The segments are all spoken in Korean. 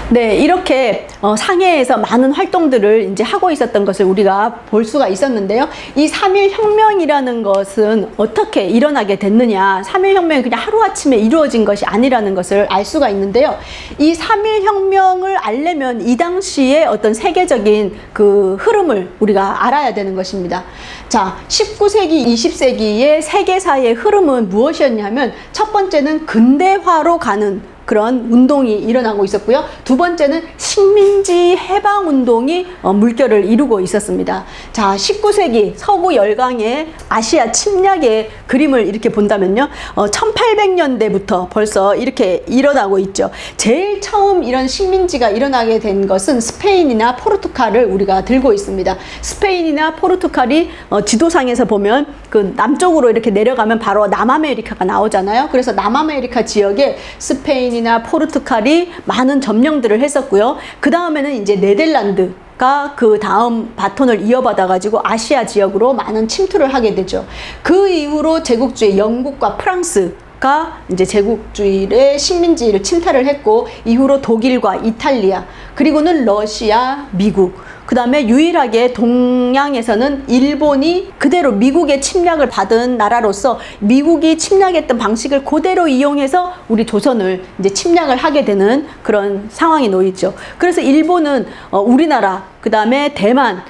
네, 이렇게 상해에서 많은 활동들을 이제 하고 있었던 것을 우리가 볼 수가 있었는데요. 이 3.1 혁명이라는 것은 어떻게 일어나게 됐느냐. 3.1 혁명이 그냥 하루아침에 이루어진 것이 아니라는 것을 알 수가 있는데요. 이 3.1 혁명을 알려면 이 당시에 어떤 세계적인 그 흐름을 우리가 알아야 되는 것입니다. 자, 19세기, 20세기의 세계사의 흐름은 무엇이었냐면, 첫 번째는 근대화로 가는 그런 운동이 일어나고 있었고요. 두 번째는 식민지 해방 운동이 물결을 이루고 있었습니다. 자, 19세기 서구 열강의 아시아 침략의 그림을 이렇게 본다면요. 1800년대부터 벌써 이렇게 일어나고 있죠. 제일 처음 이런 식민지가 일어나게 된 것은 스페인이나 포르투갈을 우리가 들고 있습니다. 스페인이나 포르투갈이 지도상에서 보면 그 남쪽으로 이렇게 내려가면 바로 남아메리카가 나오잖아요. 그래서 남아메리카 지역에 스페인이나 포르투갈이 많은 점령들을 했었고요. 그 다음에는 이제 네덜란드가 그 다음 바톤을 이어받아 가지고 아시아 지역으로 많은 침투를 하게 되죠. 그 이후로 제국주의 영국과 프랑스가 이제 제국주의의 식민지를 침탈을 했고, 이후로 독일과 이탈리아, 그리고는 러시아, 미국, 그 다음에 유일하게 동양에서는 일본이 그대로 미국의 침략을 받은 나라로서 미국이 침략했던 방식을 그대로 이용해서 우리 조선을 이제 침략을 하게 되는 그런 상황이 놓이죠. 그래서 일본은 우리나라, 그 다음에 대만,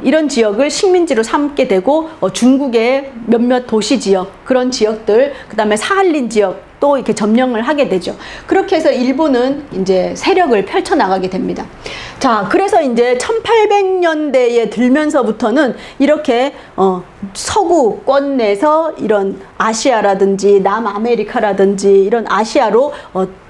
이런 지역을 식민지로 삼게 되고, 중국의 몇몇 도시 지역, 그런 지역들, 그 다음에 사할린 지역 또 이렇게 점령을 하게 되죠. 그렇게 해서 일본은 이제 세력을 펼쳐나가게 됩니다. 자, 그래서 이제 1800년대에 들면서부터는 이렇게 서구권 내에서 이런 아시아라든지 남아메리카라든지 이런 아시아로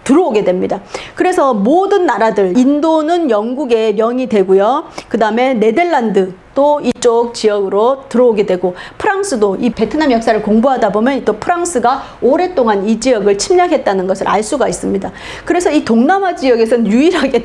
들어오게 됩니다. 그래서 모든 나라들, 인도는 영국의 명이 되고요. 그 다음에 네덜란드 또 이쪽 지역으로 들어오게 되고, 프랑스도 이 베트남 역사를 공부하다 보면 또 프랑스가 오랫동안 이 지역을 침략했다는 것을 알 수가 있습니다. 그래서 이 동남아 지역에서는 유일하게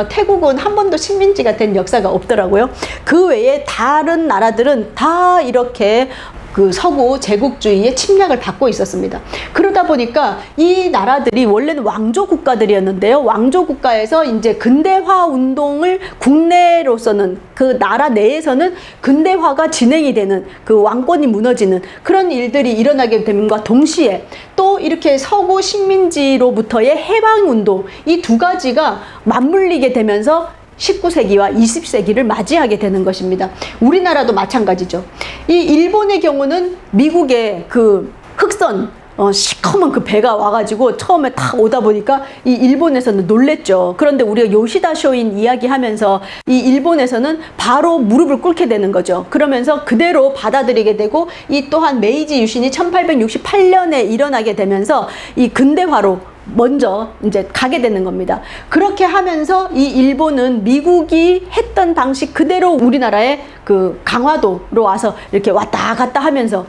태국은 한 번도 식민지가 된 역사가 없더라고요. 그 외에 다른 나라들은 다 이렇게 그 서구 제국주의의 침략을 받고 있었습니다. 그러다 보니까 이 나라들이 원래는 왕조 국가들이었는데요. 왕조 국가에서 이제 근대화 운동을 국내로서는, 그 나라 내에서는 근대화가 진행이 되는, 그 왕권이 무너지는 그런 일들이 일어나게 됨과 동시에 또 이렇게 서구 식민지로부터의 해방 운동, 이 두 가지가 맞물리게 되면서 19세기와 20세기를 맞이하게 되는 것입니다. 우리나라도 마찬가지죠. 이 일본의 경우는 미국의 그 흑선, 시커먼 그 배가 와가지고 처음에 딱 오다 보니까 이 일본에서는 놀랬죠. 그런데 우리가 요시다 쇼인 이야기하면서 이 일본에서는 바로 무릎을 꿇게 되는 거죠. 그러면서 그대로 받아들이게 되고, 이 또한 메이지 유신이 1868년에 일어나게 되면서 이 근대화로 먼저 이제 가게 되는 겁니다. 그렇게 하면서 이 일본은 미국이 했던 방식 그대로 우리나라의 그 강화도로 와서 이렇게 왔다 갔다 하면서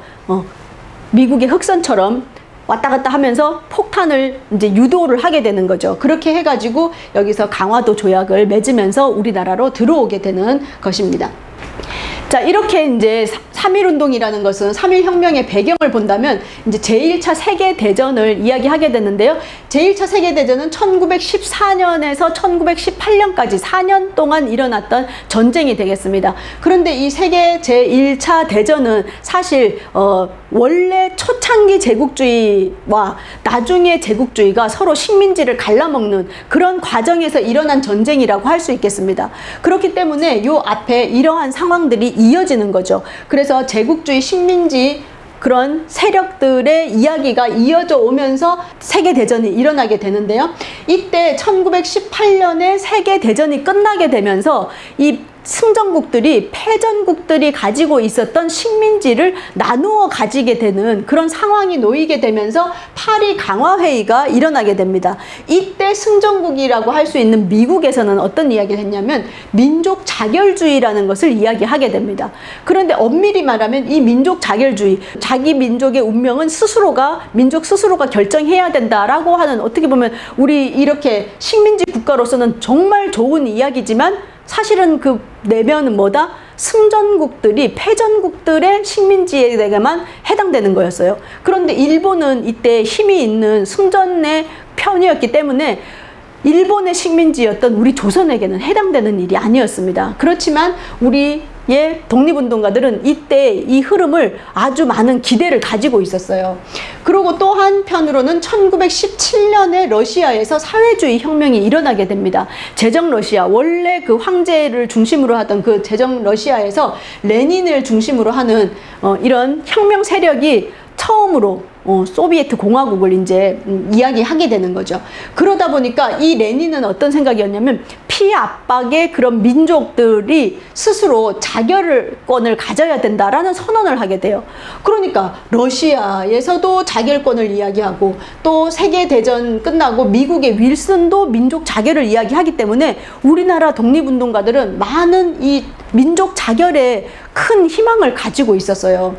미국의 흑선처럼 왔다 갔다 하면서 폭탄을 이제 유도를 하게 되는 거죠. 그렇게 해가지고 여기서 강화도 조약을 맺으면서 우리나라로 들어오게 되는 것입니다. 자, 이렇게 이제 3.1 운동이라는 것은 3.1 혁명의 배경을 본다면 이제 제1차 세계대전을 이야기하게 되는데요. 제1차 세계대전은 1914년에서 1918년까지 4년 동안 일어났던 전쟁이 되겠습니다. 그런데 이 세계 제1차 대전은 사실 원래 초창기 제국주의와 나중에 제국주의가 서로 식민지를 갈라먹는 그런 과정에서 일어난 전쟁이라고 할 수 있겠습니다. 그렇기 때문에 요 앞에 이러한 상황들이 이어지는 거죠. 그래서 제국주의 식민지 그런 세력들의 이야기가 이어져 오면서 세계대전이 일어나게 되는데요. 이때 1918년에 세계대전이 끝나게 되면서 이 승전국들이 패전국들이 가지고 있었던 식민지를 나누어 가지게 되는 그런 상황이 놓이게 되면서 파리 강화회의가 일어나게 됩니다. 이때 승전국이라고 할 수 있는 미국에서는 어떤 이야기를 했냐면 민족 자결주의라는 것을 이야기하게 됩니다. 그런데 엄밀히 말하면 이 민족 자결주의, 자기 민족의 운명은 민족 스스로가 결정해야 된다라고 하는, 어떻게 보면 우리 이렇게 식민지 국가로서는 정말 좋은 이야기지만 사실은 그 내면은 뭐다? 승전국들이 패전국들의 식민지에게만 해당되는 거였어요. 그런데 일본은 이때 힘이 있는 승전의 편이었기 때문에 일본의 식민지였던 우리 조선에게는 해당되는 일이 아니었습니다. 그렇지만 우리의 독립운동가들은 이때 이 흐름을 아주 많은 기대를 가지고 있었어요. 그리고 또 한편으로는 1917년에 러시아에서 사회주의 혁명이 일어나게 됩니다. 제정 러시아, 원래 그 황제를 중심으로 하던 그 제정 러시아에서 레닌을 중심으로 하는 이런 혁명 세력이 처음으로 소비에트 공화국을 이제 이야기하게 되는 거죠. 그러다 보니까 이 레닌은 어떤 생각이었냐면 피압박의 그런 민족들이 스스로 자결권을 가져야 된다라는 선언을 하게 돼요. 그러니까 러시아에서도 자결권을 이야기하고 또 세계대전 끝나고 미국의 윌슨도 민족 자결을 이야기하기 때문에 우리나라 독립운동가들은 많은 이 민족 자결에 큰 희망을 가지고 있었어요.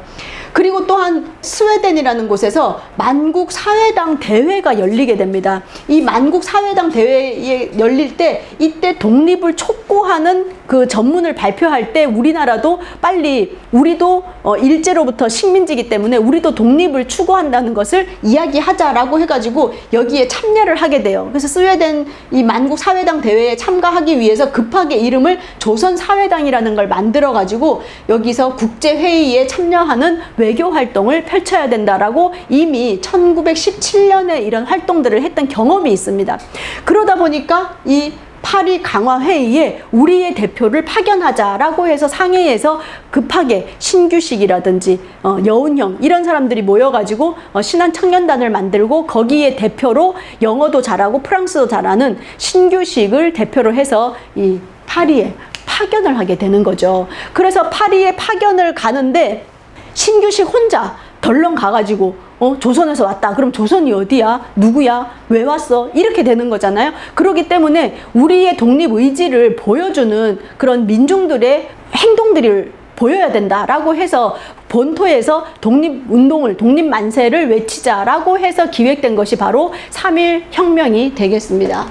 그리고 또한 스웨덴이라는 곳에서 만국사회당 대회가 열리게 됩니다. 이 만국사회당 대회에 열릴 때 이때 독립을 촉구하는 그 전문을 발표할 때 우리나라도 빨리 우리도 일제로부터 식민지이기 때문에 우리도 독립을 추구한다는 것을 이야기하자라고 해가지고 여기에 참여를 하게 돼요. 그래서 스웨덴 이 만국사회당 대회에 참가하기 위해서 급하게 이름을 조선사회당이라는 걸 만들어 가지고 여기서 국제회의에 참여하는 외교 활동을 펼쳐야 된다라고 이미 1917년에 이런 활동들을 했던 경험이 있습니다. 그러다 보니까 이 파리 강화회의에 우리의 대표를 파견하자라고 해서 상해에서 급하게 신규식이라든지 여운형 이런 사람들이 모여가지고 신한청년단을 만들고 거기에 대표로 영어도 잘하고 프랑스도 잘하는 신규식을 대표로 해서 이 파리에 파견을 하게 되는 거죠. 그래서 파리에 파견을 가는데 신규식 혼자 덜렁 가가지고 조선에서 왔다. 그럼 조선이 어디야? 누구야? 왜 왔어? 이렇게 되는 거잖아요. 그렇기 때문에 우리의 독립 의지를 보여주는 그런 민중들의 행동들을 보여야 된다라고 해서 본토에서 독립운동을, 독립만세를 외치자라고 해서 기획된 것이 바로 3.1혁명이 되겠습니다.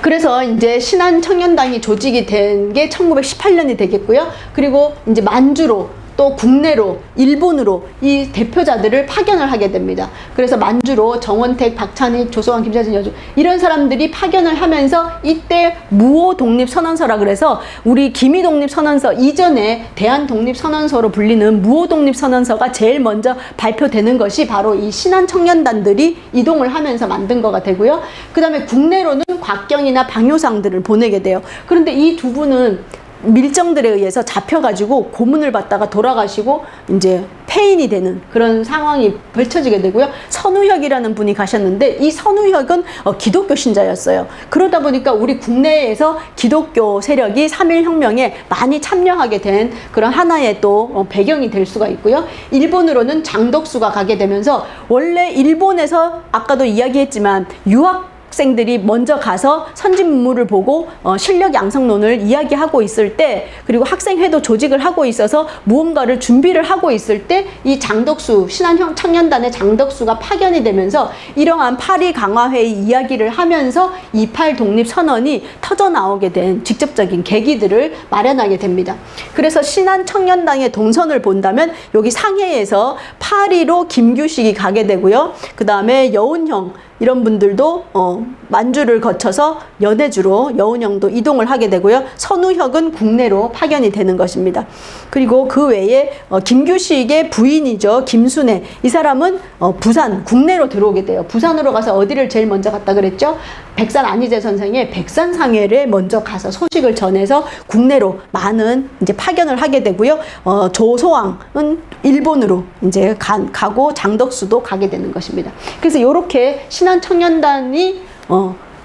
그래서 이제 신한청년단이 조직이 된 게 1918년이 되겠고요. 그리고 이제 만주로 또 국내로 일본으로 이 대표자들을 파견을 하게 됩니다. 그래서 만주로 정원택, 박찬익, 조소왕, 김자진, 여주 이런 사람들이 파견을 하면서 이때 무오독립선언서라 그래서 우리 기미독립선언서 이전에 대한독립선언서로 불리는 무오독립선언서가 제일 먼저 발표되는 것이 바로 이 신한청년단들이 이동을 하면서 만든 거가 되고요. 그 다음에 국내로는 곽경이나 방효상들을 보내게 돼요. 그런데 이 두 분은 밀정들에 의해서 잡혀가지고 고문을 받다가 돌아가시고 이제 폐인이 되는 그런 상황이 펼쳐지게 되고요. 선우혁이라는 분이 가셨는데 이 선우혁은 기독교 신자였어요. 그러다 보니까 우리 국내에서 기독교 세력이 3.1혁명에 많이 참여하게 된 그런 하나의 또 배경이 될 수가 있고요. 일본으로는 장덕수가 가게 되면서 원래 일본에서 아까도 이야기했지만 학생들이 먼저 가서 선진문물을 보고 실력 양성론을 이야기하고 있을 때 그리고 학생회도 조직을 하고 있어서 무언가를 준비를 하고 있을 때 이 장덕수 신한청년단의 장덕수가 파견이 되면서 이러한 파리 강화회의 이야기를 하면서 28 독립선언이 터져 나오게 된 직접적인 계기들을 마련하게 됩니다. 그래서 신한청년단의 동선을 본다면 여기 상해에서 파리로 김규식이 가게 되고요. 그 다음에 여운형 이런 분들도 만주를 거쳐서 연해주로 여운형도 이동을 하게 되고요. 선우혁은 국내로 파견이 되는 것입니다. 그리고 그 외에 김규식의 부인이죠. 김순애. 이 사람은 부산, 국내로 들어오게 돼요. 부산으로 가서 어디를 제일 먼저 갔다 그랬죠? 백산 안희재 선생의 백산상회를 먼저 가서 소식을 전해서 국내로 많은 이제 파견을 하게 되고요. 조소왕은 일본으로 이제 가고 장덕수도 가게 되는 것입니다. 그래서 이렇게 신한청년단이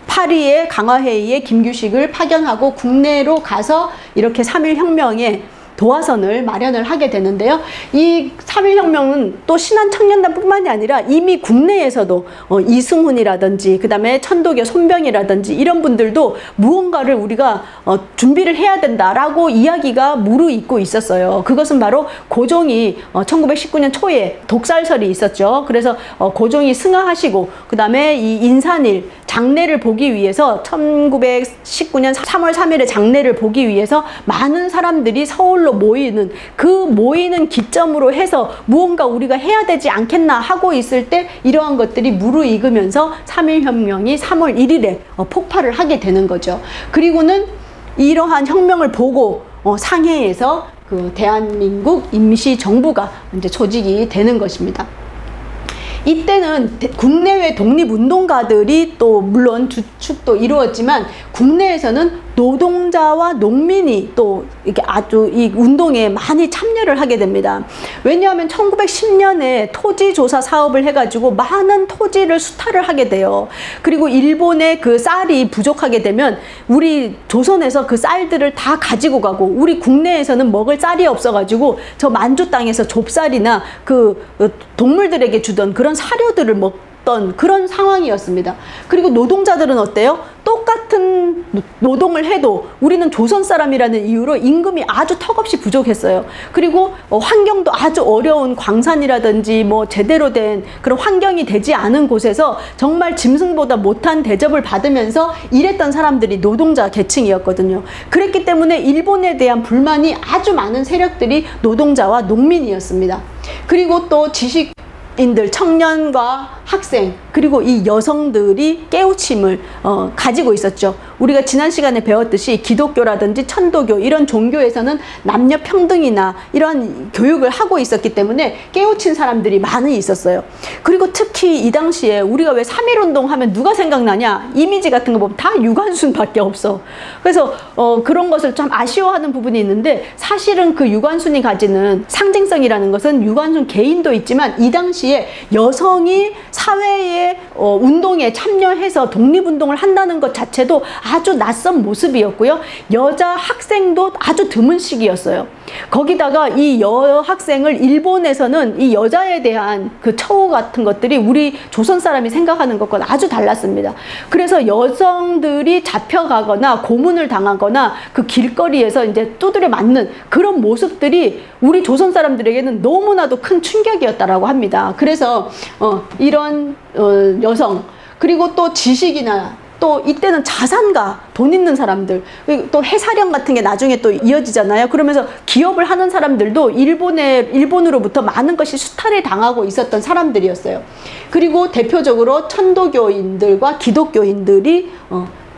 파리의 강화회의에 김규식을 파견하고 국내로 가서 이렇게 3.1혁명에 도화선을 마련을 하게 되는데요. 이 3.1혁명은 또 신한청년단 뿐만이 아니라 이미 국내에서도 이승훈이라든지 그 다음에 천도교 손병이라든지 이런 분들도 무언가를 우리가 준비를 해야 된다라고 이야기가 무르익고 있었어요. 그것은 바로 고종이 1919년 초에 독살설이 있었죠. 그래서 고종이 승하하시고 그 다음에 이 인산일 장례를 보기 위해서 1919년 3월 3일에 장례를 보기 위해서 많은 사람들이 서울로 서둘러 모이는 그 모이는 기점으로 해서 무언가 우리가 해야 되지 않겠나 하고 있을 때 이러한 것들이 무르익으면서 3.1혁명이 3월 1일에 폭발을 하게 되는 거죠. 그리고는 이러한 혁명을 보고 상해에서 그 대한민국 임시정부가 이제 조직이 되는 것입니다. 이때는 국내외 독립운동가들이 또 물론 주축도 이루었지만 국내에서는 노동자와 농민이 또 이렇게 아주 이 운동에 많이 참여를 하게 됩니다. 왜냐하면 1910년에 토지조사 사업을 해가지고 많은 토지를 수탈을 하게 돼요. 그리고 일본의 그 쌀이 부족하게 되면 우리 조선에서 그 쌀들을 다 가지고 가고 우리 국내에서는 먹을 쌀이 없어가지고 저 만주 땅에서 좁쌀이나 그 동물들에게 주던 그런 사료들을 먹던 그런 상황이었습니다. 그리고 노동자들은 어때요? 똑같은 노동을 해도 우리는 조선 사람이라는 이유로 임금이 아주 턱없이 부족했어요. 그리고 환경도 아주 어려운 광산이라든지 뭐 제대로 된 그런 환경이 되지 않은 곳에서 정말 짐승보다 못한 대접을 받으면서 일했던 사람들이 노동자 계층이었거든요. 그랬기 때문에 일본에 대한 불만이 아주 많은 세력들이 노동자와 농민이었습니다. 그리고 또 지식인들, 청년과 학생, 그리고 이 여성들이 깨우침을 가지고 있었죠. 우리가 지난 시간에 배웠듯이 기독교라든지 천도교 이런 종교에서는 남녀 평등이나 이런 교육을 하고 있었기 때문에 깨우친 사람들이 많이 있었어요. 그리고 특히 이 당시에 우리가 왜 3.1운동 하면 누가 생각나냐? 이미지 같은 거 보면 다 유관순밖에 없어. 그래서 그런 것을 좀 아쉬워하는 부분이 있는데 사실은 그 유관순이 가지는 상징성이라는 것은 유관순 개인도 있지만 이 당시에 여성이 사회의 운동에 참여해서 독립운동을 한다는 것 자체도 아주 낯선 모습이었고요. 여자 학생도 아주 드문 시기였어요. 거기다가 이 여학생을 일본에서는 이 여자에 대한 그 처우 같은 것들이 우리 조선 사람이 생각하는 것과 아주 달랐습니다. 그래서 여성들이 잡혀가거나 고문을 당하거나 그 길거리에서 이제 두드려 맞는 그런 모습들이 우리 조선 사람들에게는 너무나도 큰 충격이었다라고 합니다. 그래서 이런 여성, 그리고 또 지식이나 또 이때는 자산가, 돈 있는 사람들, 또 해사령 같은 게 나중에 또 이어지잖아요. 그러면서 기업을 하는 사람들도 일본으로부터 많은 것이 수탈을 당하고 있었던 사람들이었어요. 그리고 대표적으로 천도교인들과 기독교인들이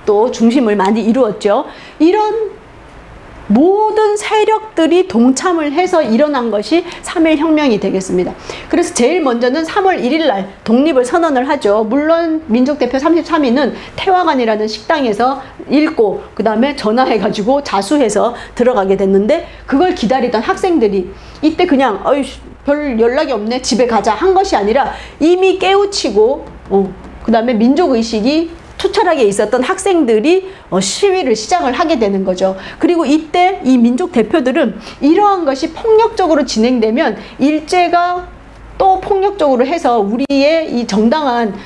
또 중심을 많이 이루었죠. 이런 모든 세력들이 동참을 해서 일어난 것이 3.1혁명이 되겠습니다. 그래서 제일 먼저는 3월 1일 날 독립을 선언을 하죠. 물론 민족대표 33위는 태화관이라는 식당에서 읽고 그 다음에 전화해가지고 자수해서 들어가게 됐는데 그걸 기다리던 학생들이 이때 그냥 별 연락이 없네 집에 가자 한 것이 아니라 이미 깨우치고 그 다음에 민족의식이 투철하게 있었던 학생들이 시위를 시작을 하게 되는 거죠. 그리고 이때 이 민족 대표들은 이러한 것이 폭력적으로 진행되면 일제가 또 폭력적으로 해서 우리의 이 정당한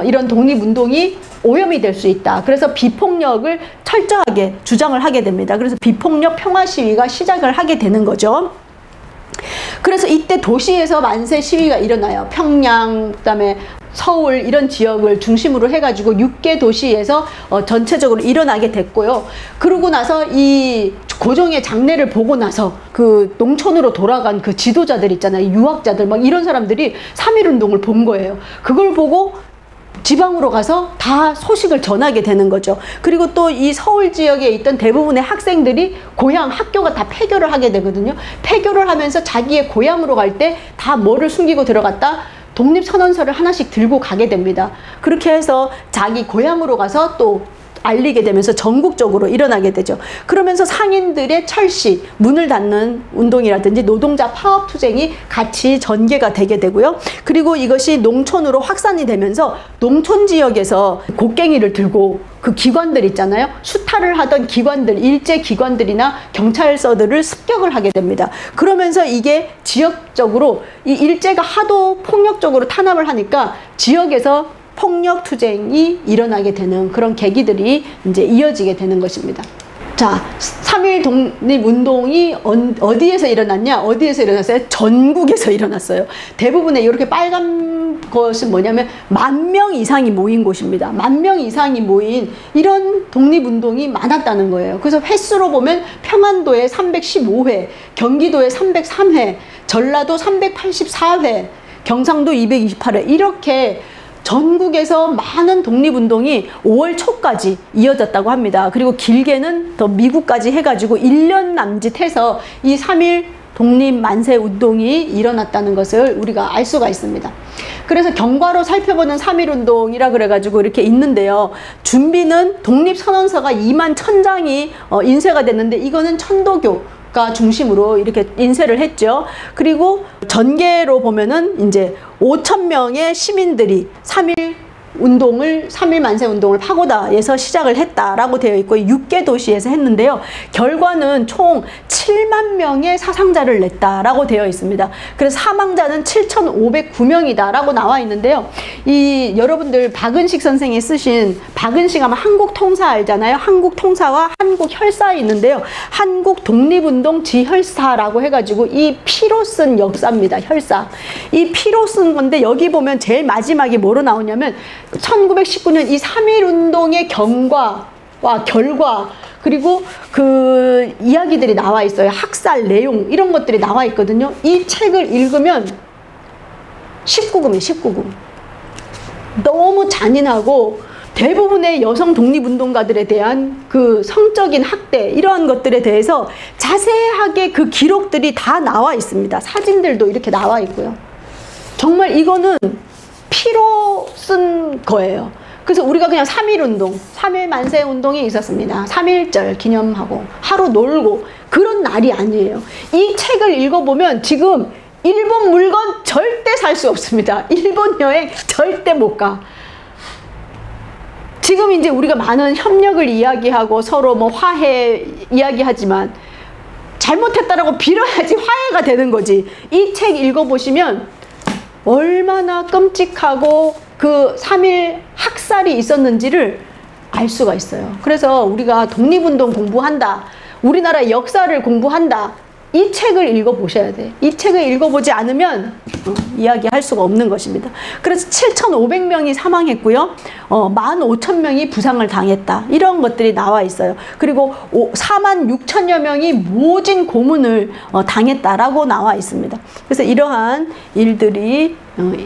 이런 독립운동이 오염이 될 수 있다. 그래서 비폭력을 철저하게 주장을 하게 됩니다. 그래서 비폭력 평화 시위가 시작을 하게 되는 거죠. 그래서 이때 도시에서 만세 시위가 일어나요. 평양, 그다음에 서울 이런 지역을 중심으로 해가지고 6개 도시에서 전체적으로 일어나게 됐고요. 그러고 나서 이 고종의 장례를 보고 나서 그 농촌으로 돌아간 그 지도자들 있잖아요. 유학자들 막 이런 사람들이 3.1운동을 본 거예요. 그걸 보고 지방으로 가서 다 소식을 전하게 되는 거죠. 그리고 또 이 서울 지역에 있던 대부분의 학생들이 고향 학교가 다 폐교를 하게 되거든요. 폐교를 하면서 자기의 고향으로 갈 때 다 뭐를 숨기고 들어갔다? 독립선언서를 하나씩 들고 가게 됩니다. 그렇게 해서 자기 고향으로 가서 또 알리게 되면서 전국적으로 일어나게 되죠. 그러면서 상인들의 철시, 문을 닫는 운동이라든지 노동자 파업 투쟁이 같이 전개가 되게 되고요. 그리고 이것이 농촌으로 확산이 되면서 농촌 지역에서 곡괭이를 들고 그 기관들 있잖아요. 수탈을 하던 기관들, 일제 기관들이나 경찰서들을 습격을 하게 됩니다. 그러면서 이게 지역적으로 이 일제가 하도 폭력적으로 탄압을 하니까 지역에서 폭력 투쟁이 일어나게 되는 그런 계기들이 이제 이어지게 되는 것입니다. 자, 3.1 독립운동이 어디에서 일어났냐? 어디에서 일어났어요? 전국에서 일어났어요. 대부분의 이렇게 빨간 것은 뭐냐면 10,000명 이상이 모인 곳입니다. 10,000명 이상이 모인 이런 독립운동이 많았다는 거예요. 그래서 횟수로 보면 평안도에 315회, 경기도에 303회, 전라도 384회, 경상도 228회 이렇게 전국에서 많은 독립운동이 5월 초까지 이어졌다고 합니다. 그리고 길게는 더 미국까지 해가지고 1년 남짓해서 이 3.1 독립만세운동이 일어났다는 것을 우리가 알 수가 있습니다. 그래서 경과로 살펴보는 3.1운동이라 그래가지고 이렇게 있는데요. 준비는 독립선언서가 21,000장이 인쇄가 됐는데 이거는 천도교가 중심으로 이렇게 인쇄를 했죠. 그리고 전개로 보면은 이제 5,000명의 시민들이 3.1 만세운동을 파고다에서 시작을 했다라고 되어 있고 6개 도시에서 했는데요. 결과는 총 7만 명의 사상자를 냈다라고 되어 있습니다. 그래서 사망자는 7,509명이다 라고 나와 있는데요. 이 여러분들 박은식 선생이 쓰신, 박은식 하면 한국통사 알잖아요. 한국통사와 한국혈사 있는데요. 한국독립운동 지혈사라고 해가지고 이 피로 쓴 역사입니다. 혈사. 이 피로 쓴 건데 여기 보면 제일 마지막에 뭐로 나오냐면 1919년 이 3.1운동의 경과와 결과 그리고 그 이야기들이 나와 있어요. 학살 내용 이런 것들이 나와 있거든요. 이 책을 읽으면 19금이에요. 19금. 너무 잔인하고 대부분의 여성 독립운동가들에 대한 그 성적인 학대 이러한 것들에 대해서 자세하게 그 기록들이 다 나와 있습니다. 사진들도 이렇게 나와 있고요. 정말 이거는 피로 쓴 거예요. 그래서 우리가 그냥 3.1운동, 3.1 만세운동이 있었습니다. 3.1절 기념하고 하루 놀고 그런 날이 아니에요. 이 책을 읽어보면 지금 일본 물건 절대 살 수 없습니다. 일본 여행 절대 못 가. 지금 이제 우리가 많은 협력을 이야기하고 서로 뭐 화해 이야기하지만 잘못했다라고 빌어야지 화해가 되는 거지. 이 책 읽어보시면 얼마나 끔찍하고 그 3.1 학살이 있었는지를 알 수가 있어요. 그래서 우리가 독립운동 공부한다, 우리나라의 역사를 공부한다, 이 책을 읽어보셔야 돼. 이 책을 읽어보지 않으면 이야기할 수가 없는 것입니다. 그래서 7,500명이 사망했고요. 15,000명이 부상을 당했다. 이런 것들이 나와 있어요. 그리고 46,000여 명이 모진 고문을 당했다라고 나와 있습니다. 그래서 이러한 일들이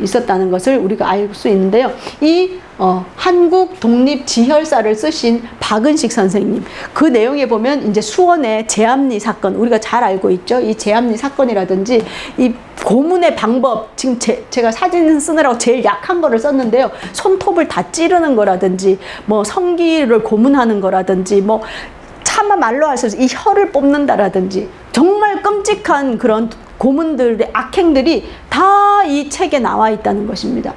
있었다는 것을 우리가 알 수 있는데요. 이 한국 독립지혈사를 쓰신 박은식 선생님, 그 내용에 보면 이제 수원의 제암리 사건, 우리가 잘 알고 있죠. 이 제암리 사건이라든지 이 고문의 방법, 지금 제가 사진 쓰느라고 제일 약한 거를 썼는데요. 손톱을 다 찌르는 거라든지 뭐 성기를 고문하는 거라든지 뭐 차마 말로 할 수 없이 이 혀를 뽑는다라든지 정말 끔찍한 그런 고문들의 악행들이 다 이 책에 나와 있다는 것입니다.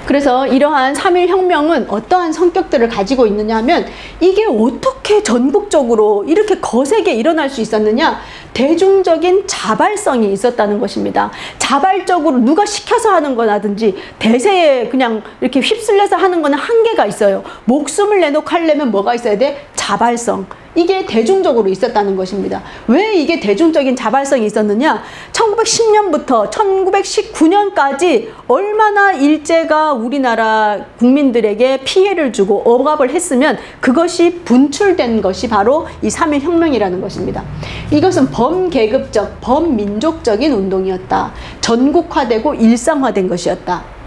그래서 이러한 3.1 혁명은 어떠한 성격들을 가지고 있느냐 하면 이게 어떻게 전국적으로 이렇게 거세게 일어날 수 있었느냐, 대중적인 자발성이 있었다는 것입니다. 자발적으로 누가 시켜서 하는 거라든지 대세에 그냥 이렇게 휩쓸려서 하는 거는 한계가 있어요. 목숨을 내놓고 하려면 뭐가 있어야 돼? 자발성. 이게 대중적으로 있었다는 것입니다. 왜 이게 대중적인 자발성이 있었느냐? 1910년부터 1919년까지 얼마나 일제가 우리나라 국민들에게 피해를 주고 억압을 했으면 그것이 분출된 것이 바로 이 3.1 혁명이라는 것입니다. 이것은 범계급적, 범민족적인 운동이었다. 전국화되고 일상화된 것이었다.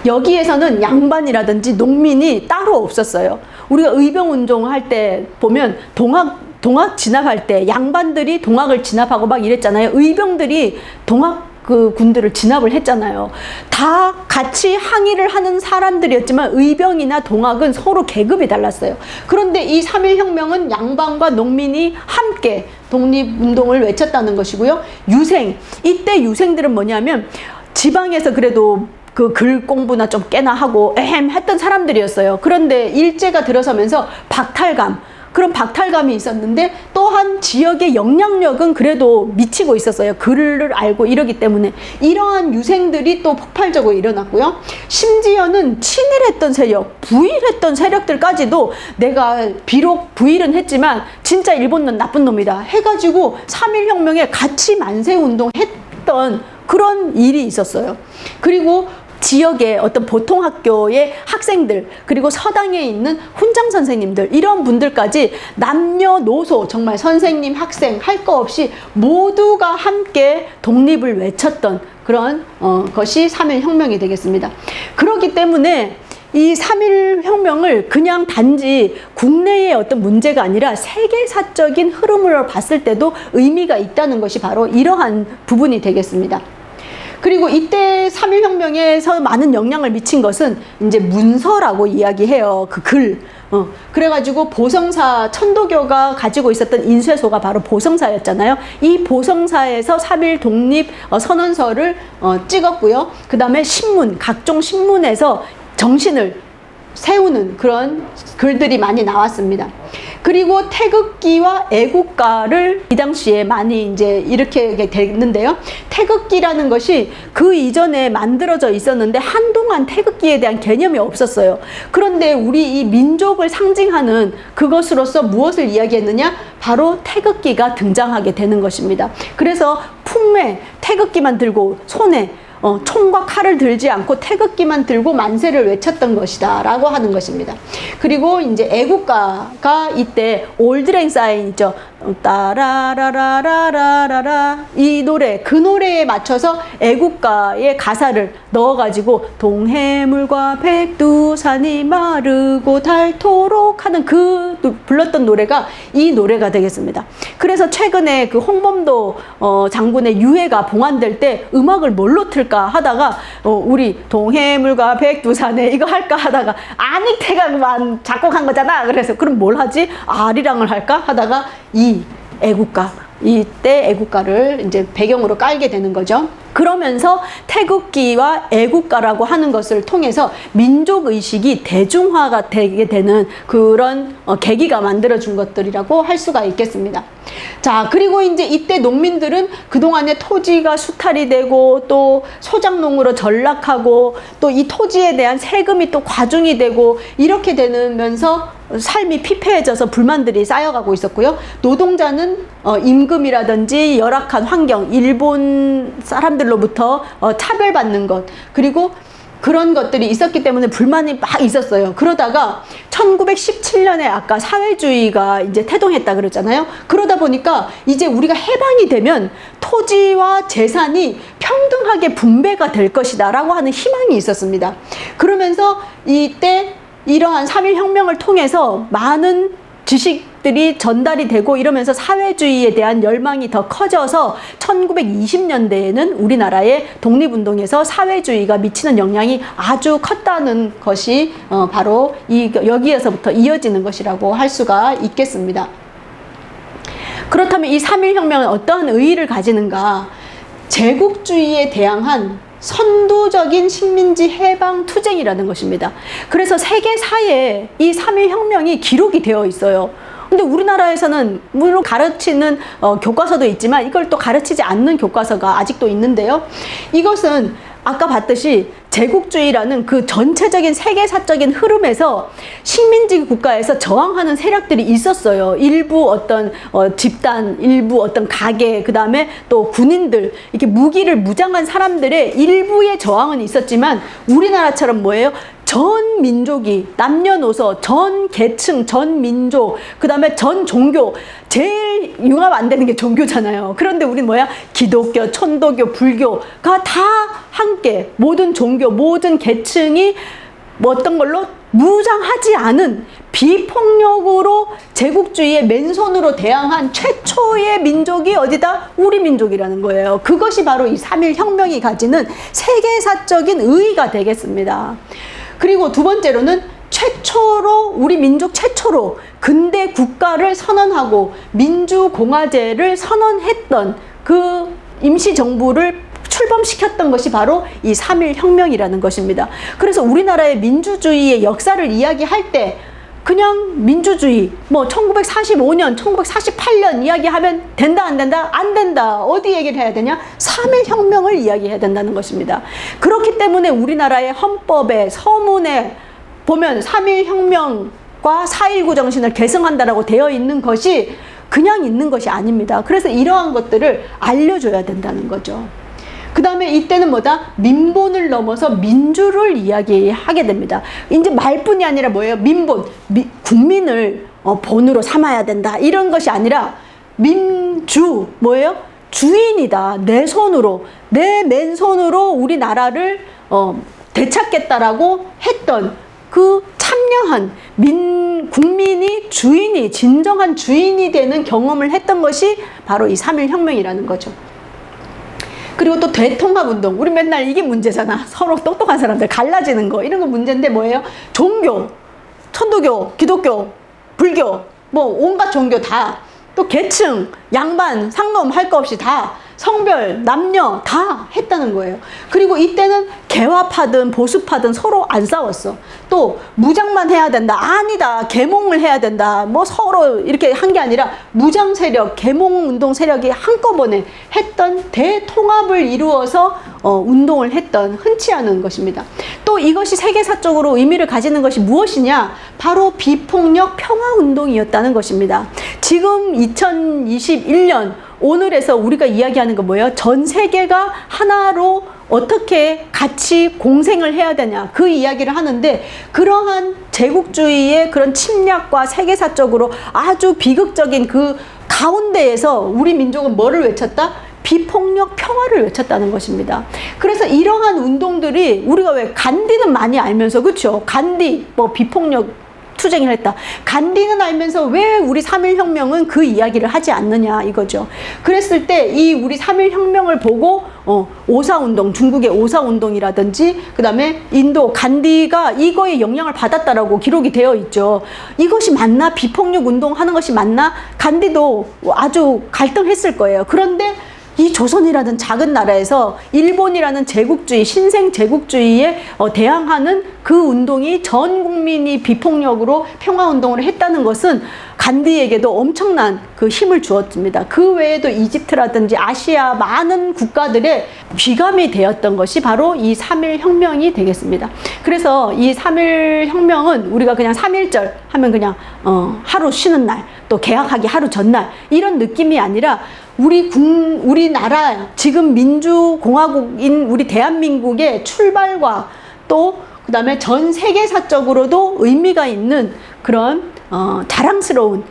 여기에서는 양반이라든지 농민이 따로 없었어요. 우리가 의병운동 할 때 보면 동학 진압할 때 양반들이 동학을 진압하고 막 이랬잖아요. 의병들이 동학 그 군들을 진압을 했잖아요. 다 같이 항의를 하는 사람들이었지만 의병이나 동학은 서로 계급이 달랐어요. 그런데 이 3.1 혁명은 양반과 농민이 함께 독립운동을 외쳤다는 것이고요. 유생, 이때 유생들은 뭐냐면 지방에서 그래도 그 글 공부나 좀 꽤나 하고 했던 사람들이었어요. 그런데 일제가 들어서면서 박탈감, 그런 박탈감이 있었는데 또한 지역의 영향력은 그래도 미치고 있었어요. 글을 알고 이러기 때문에. 이러한 유생들이 또 폭발적으로 일어났고요. 심지어는 친일했던 세력, 부일했던 세력들까지도 내가 비록 부일은 했지만 진짜 일본은 나쁜 놈이다 해가지고 3.1혁명에 같이 만세운동 했던 그런 일이 있었어요. 그리고 지역의 어떤 보통 학교의 학생들, 그리고 서당에 있는 훈장 선생님들, 이런 분들까지 남녀노소 정말 선생님, 학생 할 거 없이 모두가 함께 독립을 외쳤던 그런 것이 3.1혁명이 되겠습니다. 그렇기 때문에 이 3.1혁명을 그냥 단지 국내의 어떤 문제가 아니라 세계사적인 흐름으로 봤을 때도 의미가 있다는 것이 바로 이러한 부분이 되겠습니다. 그리고 이때 3.1혁명에서 많은 영향을 미친 것은 이제 문서라고 이야기해요. 그 글. 그래가지고 보성사, 천도교가 가지고 있었던 인쇄소가 바로 보성사였잖아요. 이 보성사에서 3.1 독립 선언서를 찍었고요. 그 다음에 신문, 각종 신문에서 정신을 세우는 그런 글들이 많이 나왔습니다. 그리고 태극기와 애국가를 이 당시에 많이 이제 이렇게 됐는데요. 태극기라는 것이 그 이전에 만들어져 있었는데 한동안 태극기에 대한 개념이 없었어요. 그런데 우리 이 민족을 상징하는 그것으로서 무엇을 이야기했느냐? 바로 태극기가 등장하게 되는 것입니다. 그래서 품에 태극기만 들고 손에 총과 칼을 들지 않고 태극기만 들고 만세를 외쳤던 것이다 라고 하는 것입니다. 그리고 이제 애국가가 이때 올드랭 사인 있죠. 따라라라라라라 이 노래, 그 노래에 맞춰서 애국가의 가사를 넣어가지고 동해물과 백두산이 마르고 닳도록 하는 그 불렀던 노래가 이 노래가 되겠습니다. 그래서 최근에 그 홍범도 장군의 유해가 봉안될 때 음악을 뭘로 틀까 하다가 우리 동해물과 백두산에 이거 할까 하다가 안익태가 그만 작곡한 거잖아. 그래서 그럼 뭘 하지? 아리랑을 할까 하다가 이 애국가, 이때 애국가를 이제 배경으로 깔게 되는 거죠. 그러면서 태극기와 애국가라고 하는 것을 통해서 민족의식이 대중화가 되게 되는 그런 계기가 만들어준 것들이라고 할 수가 있겠습니다. 자, 그리고 이제 이때 농민들은 그동안에 토지가 수탈이 되고 또 소작농으로 전락하고 또 이 토지에 대한 세금이 또 과중이 되고 이렇게 되면서 삶이 피폐해져서 불만들이 쌓여가고 있었고요. 노동자는 임금이라든지 열악한 환경, 일본 사람들로부터 차별받는 것, 그리고 그런 것들이 있었기 때문에 불만이 막 있었어요. 그러다가 1917년에 아까 사회주의가 이제 태동했다 그랬잖아요. 그러다 보니까 이제 우리가 해방이 되면 토지와 재산이 평등하게 분배가 될 것이다 라고 하는 희망이 있었습니다. 그러면서 이때 이러한 3.1혁명을 통해서 많은 지식들이 전달이 되고 이러면서 사회주의에 대한 열망이 더 커져서 1920년대에는 우리나라의 독립운동에서 사회주의가 미치는 영향이 아주 컸다는 것이 바로 여기에서부터 이어지는 것이라고 할 수가 있겠습니다. 그렇다면 이 3.1혁명은 어떠한 의의를 가지는가? 제국주의에 대항한 선두적인 식민지 해방 투쟁이라는 것입니다. 그래서 세계사에 이 3.1혁명이 기록이 되어 있어요. 근데 우리나라에서는 물론 가르치는 교과서도 있지만 이걸 또 가르치지 않는 교과서가 아직도 있는데요. 이것은 아까 봤듯이 제국주의라는 그 전체적인 세계사적인 흐름에서 식민지 국가에서 저항하는 세력들이 있었어요. 일부 어떤 집단, 일부 어떤 가게, 그 다음에 또 군인들, 이렇게 무기를 무장한 사람들의 일부의 저항은 있었지만 우리나라처럼 뭐예요? 전 민족이, 남녀노소, 전 계층, 전 민족, 그 다음에 전 종교, 제일 융합 안 되는 게 종교잖아요. 그런데 우린 뭐야? 기독교, 천도교, 불교가 다 함께 모든 종교, 모든 계층이 뭐 어떤 걸로 무장하지 않은 비폭력으로 제국주의의 맨손으로 대항한 최초의 민족이 어디다? 우리 민족이라는 거예요. 그것이 바로 이 3.1혁명이 가지는 세계사적인 의의가 되겠습니다. 그리고 두 번째로는 최초로, 우리 민족 최초로 근대 국가를 선언하고 민주공화제를 선언했던 그 임시정부를 출범시켰던 것이 바로 이 3.1혁명이라는 것입니다. 그래서 우리나라의 민주주의의 역사를 이야기할 때 그냥 민주주의, 뭐 1945년, 1948년 이야기하면 된다, 안 된다? 안 된다. 어디 얘기를 해야 되냐? 3.1 혁명을 이야기해야 된다는 것입니다. 그렇기 때문에 우리나라의 헌법에, 서문에 보면 3.1 혁명과 4.19 정신을 계승한다라고 되어 있는 것이 그냥 있는 것이 아닙니다. 그래서 이러한 것들을 알려줘야 된다는 거죠. 그 다음에 이때는 뭐다? 민본을 넘어서 민주를 이야기하게 됩니다. 이제 말뿐이 아니라 뭐예요? 민본, 국민을 본으로 삼아야 된다. 이런 것이 아니라 민주, 뭐예요? 주인이다. 내 손으로, 내 맨손으로 우리나라를 되찾겠다라고 했던 그 참여한 국민이 주인이, 진정한 주인이 되는 경험을 했던 것이 바로 이 3.1 혁명이라는 거죠. 그리고 또 대통합운동. 우리 맨날 이게 문제잖아. 서로 똑똑한 사람들 갈라지는 거. 이런 거 문제인데 뭐예요? 종교, 천도교, 기독교, 불교, 뭐 온갖 종교 다. 또 계층, 양반, 상놈 할 거 없이 다. 성별, 남녀 다 했다는 거예요. 그리고 이때는 개화파든 보수파든 서로 안 싸웠어. 또 무장만 해야 된다. 아니다. 계몽을 해야 된다. 뭐 서로 이렇게 한 게 아니라 무장 세력, 계몽운동 세력이 한꺼번에 했던 대통합을 이루어서 운동을 했던 흔치 않은 것입니다. 또 이것이 세계사적으로 의미를 가지는 것이 무엇이냐? 바로 비폭력 평화운동이었다는 것입니다. 지금 2021년 오늘에서 우리가 이야기하는 건 뭐예요? 전 세계가 하나로 어떻게 같이 공생을 해야 되냐, 그 이야기를 하는데, 그러한 제국주의의 그런 침략과 세계사적으로 아주 비극적인 그 가운데에서 우리 민족은 뭐를 외쳤다? 비폭력 평화를 외쳤다는 것입니다. 그래서 이러한 운동들이 우리가 왜 간디는 많이 알면서, 그렇죠? 간디, 뭐 비폭력 투쟁을 했다. 간디는 알면서 왜 우리 3.1 혁명은 그 이야기를 하지 않느냐 이거죠. 그랬을 때 이 우리 3.1 혁명을 보고 오사운동, 중국의 오사운동이라든지 그 다음에 인도 간디가 이거에 영향을 받았다라고 기록이 되어 있죠. 이것이 맞나? 비폭력 운동하는 것이 맞나? 간디도 아주 갈등했을 거예요. 그런데 이 조선이라는 작은 나라에서 일본이라는 제국주의, 신생 제국주의에 대항하는 그 운동이 전 국민이 비폭력으로 평화운동을 했다는 것은 간디에게도 엄청난 그 힘을 주었습니다. 그 외에도 이집트라든지 아시아 많은 국가들의 귀감이 되었던 것이 바로 이 3.1 혁명이 되겠습니다. 그래서 이 3.1 혁명은 우리가 그냥 3.1절 하면 그냥 하루 쉬는 날, 또 개학하기 하루 전날 이런 느낌이 아니라 우리나라 지금 민주공화국인 우리 대한민국의 출발과 또 그 다음에 전 세계사적으로도 의미가 있는 그런 자랑스러운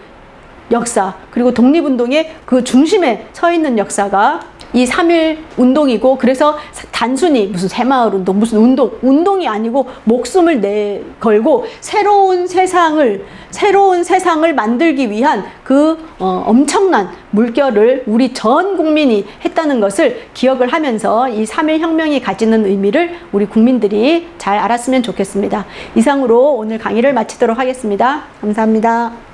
역사, 그리고 독립운동의 그 중심에 서 있는 역사가 이 3.1 운동이고, 그래서 단순히 무슨 새마을 운동, 무슨 운동이 아니고 목숨을 내걸고 새로운 세상을 만들기 위한 그 엄청난 물결을 우리 전 국민이 했다는 것을 기억을 하면서 이 3.1 혁명이 가지는 의미를 우리 국민들이 잘 알았으면 좋겠습니다. 이상으로 오늘 강의를 마치도록 하겠습니다. 감사합니다.